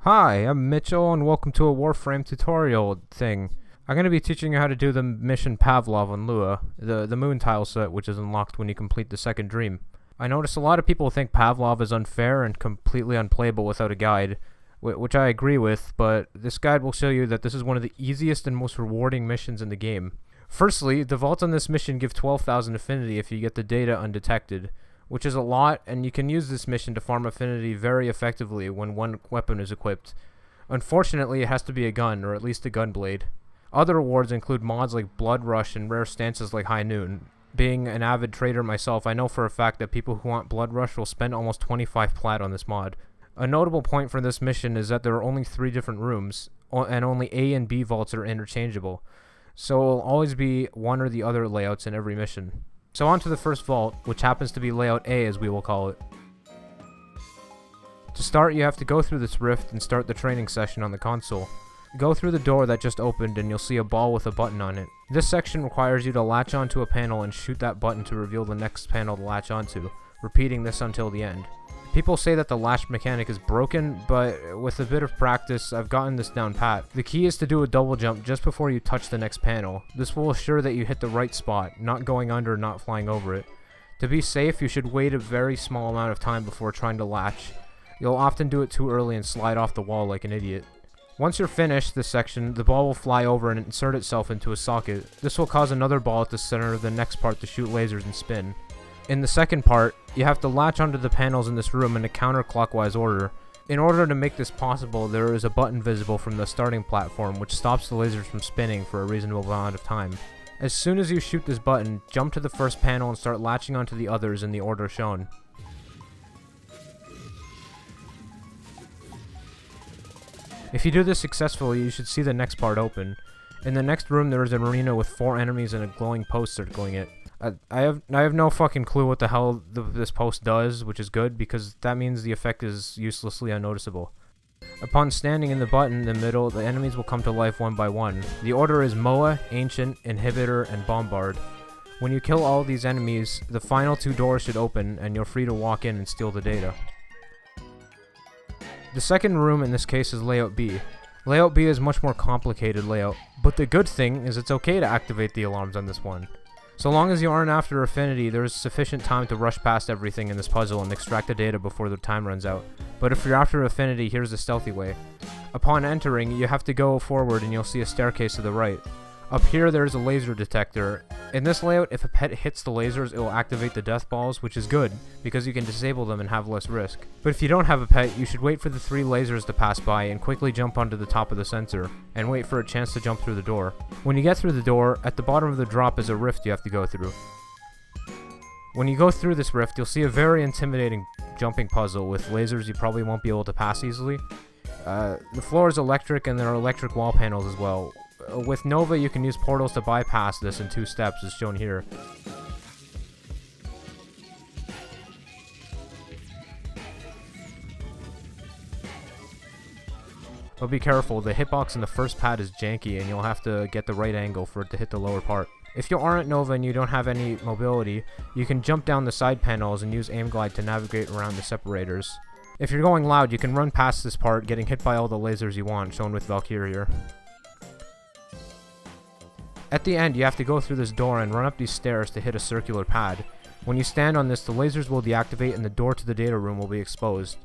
Hi, I'm Mitchell and welcome to a Warframe tutorial thing. I'm going to be teaching you how to do the mission PAVLOV on Lua, the moon tile set which is unlocked when you complete the second dream. I notice a lot of people think PAVLOV is unfair and completely unplayable without a guide, which I agree with, but this guide will show you that this is one of the easiest and most rewarding missions in the game. Firstly, the vaults on this mission give 12,000 affinity if you get the data undetected, which is a lot, and you can use this mission to farm affinity very effectively when one weapon is equipped. Unfortunately, it has to be a gun, or at least a gun blade. Other rewards include mods like Blood Rush and rare stances like High Noon. Being an avid trader myself, I know for a fact that people who want Blood Rush will spend almost 25 plat on this mod. A notable point for this mission is that there are only 3 different rooms, and only A and B vaults are interchangeable, so it will always be one or the other layouts in every mission. So on to the first vault, which happens to be layout A as we will call it. To start, you have to go through this rift and start the training session on the console. Go through the door that just opened and you'll see a ball with a button on it. This section requires you to latch onto a panel and shoot that button to reveal the next panel to latch onto, repeating this until the end. People say that the latch mechanic is broken, but with a bit of practice, I've gotten this down pat. The key is to do a double jump just before you touch the next panel. This will assure that you hit the right spot, not going under, not flying over it. To be safe, you should wait a very small amount of time before trying to latch. You'll often do it too early and slide off the wall like an idiot. Once you're finished this section, the ball will fly over and insert itself into a socket. This will cause another ball at the center of the next part to shoot lasers and spin. In the second part, you have to latch onto the panels in this room in a counterclockwise order. In order to make this possible, there is a button visible from the starting platform which stops the lasers from spinning for a reasonable amount of time. As soon as you shoot this button, jump to the first panel and start latching onto the others in the order shown. If you do this successfully, you should see the next part open. In the next room there is an arena with 4 enemies and a glowing post circling it. I have no fucking clue what the hell this post does, which is good, because that means the effect is uselessly unnoticeable. Upon standing in the button in the middle, the enemies will come to life one by one. The order is Moa, Ancient, Inhibitor, and Bombard. When you kill all these enemies, the final 2 doors should open, and you're free to walk in and steal the data. The second room in this case is Layout B. Layout B is much more complicated layout, but the good thing is it's okay to activate the alarms on this one. So long as you aren't after affinity, there is sufficient time to rush past everything in this puzzle and extract the data before the time runs out. But if you're after affinity, here's the stealthy way. Upon entering, you have to go forward and you'll see a staircase to the right. Up here, there is a laser detector. In this layout, if a pet hits the lasers, it will activate the death balls, which is good, because you can disable them and have less risk. But if you don't have a pet, you should wait for the 3 lasers to pass by and quickly jump onto the top of the sensor, and wait for a chance to jump through the door. When you get through the door, at the bottom of the drop is a rift you have to go through. When you go through this rift, you'll see a very intimidating jumping puzzle with lasers you probably won't be able to pass easily. The floor is electric and there are electric wall panels as well. With Nova, you can use portals to bypass this in 2 steps, as shown here. But be careful, the hitbox in the first pad is janky and you'll have to get the right angle for it to hit the lower part. If you aren't Nova and you don't have any mobility, you can jump down the side panels and use aim glide to navigate around the separators. If you're going loud, you can run past this part, getting hit by all the lasers you want, shown with Valkyrie here. At the end, you have to go through this door and run up these stairs to hit a circular pad. When you stand on this, the lasers will deactivate and the door to the data room will be exposed.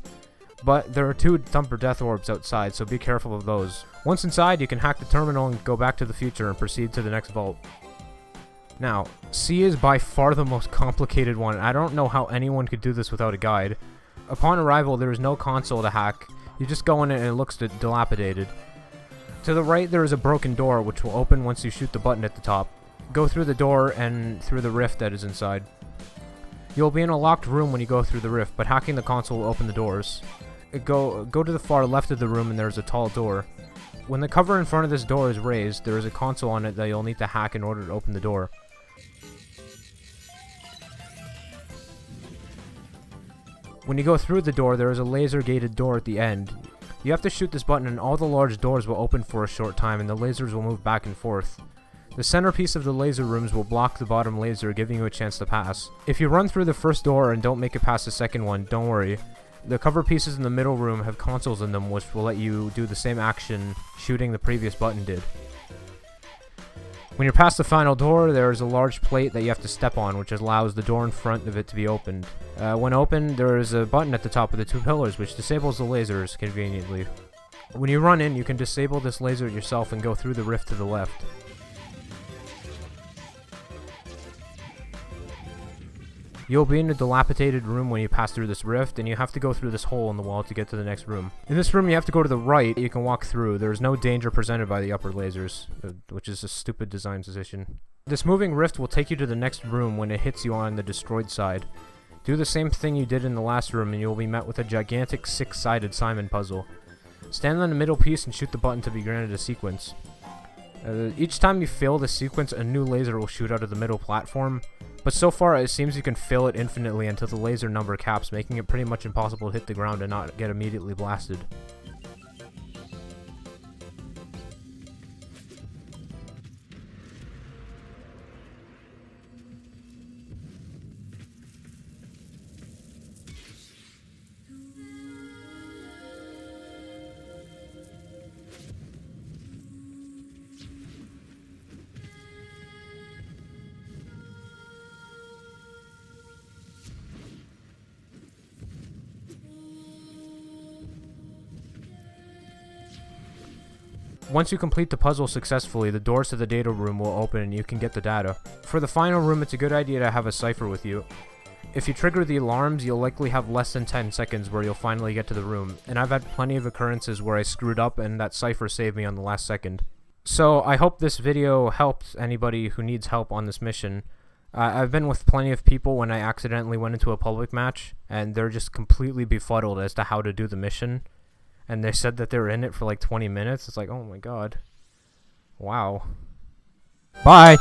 But there are 2 Thumper Death Orbs outside, so be careful of those. Once inside, you can hack the terminal and go back to the future and proceed to the next vault. Now, C is by far the most complicated one. I don't know how anyone could do this without a guide. Upon arrival, there is no console to hack. You just go in it and it looks dilapidated. To the right, there is a broken door which will open once you shoot the button at the top. Go through the door and through the rift that is inside. You'll be in a locked room when you go through the rift, but hacking the console will open the doors. Go to the far left of the room and there is a tall door. When the cover in front of this door is raised, there is a console on it that you'll need to hack in order to open the door. When you go through the door, there is a laser gated door at the end. You have to shoot this button and all the large doors will open for a short time and the lasers will move back and forth. The centerpiece of the laser rooms will block the bottom laser, giving you a chance to pass. If you run through the first door and don't make it past the second one, don't worry. The cover pieces in the middle room have consoles in them which will let you do the same action shooting the previous button did. When you're past the final door, there is a large plate that you have to step on, which allows the door in front of it to be opened. When opened, there is a button at the top of the 2 pillars, which disables the lasers conveniently. When you run in, you can disable this laser yourself and go through the rift to the left. You'll be in a dilapidated room when you pass through this rift, and you have to go through this hole in the wall to get to the next room. In this room, you have to go to the right. You can walk through. There is no danger presented by the upper lasers, which is a stupid design decision. This moving rift will take you to the next room when it hits you on the destroyed side. Do the same thing you did in the last room, and you will be met with a gigantic 6-sided Simon puzzle. Stand on the middle piece and shoot the button to be granted a sequence. Each time you fail the sequence, a new laser will shoot out of the middle platform. But so far, it seems you can fill it infinitely until the laser number caps, making it pretty much impossible to hit the ground and not get immediately blasted. Once you complete the puzzle successfully, the doors to the data room will open and you can get the data. For the final room, it's a good idea to have a cipher with you. If you trigger the alarms, you'll likely have less than 10 seconds where you'll finally get to the room, and I've had plenty of occurrences where I screwed up and that cipher saved me on the last second. So I hope this video helped anybody who needs help on this mission. I've been with plenty of people when I accidentally went into a public match, and they're just completely befuddled as to how to do the mission. And they said that they were in it for like 20 minutes. It's like, oh my god. Wow. Bye!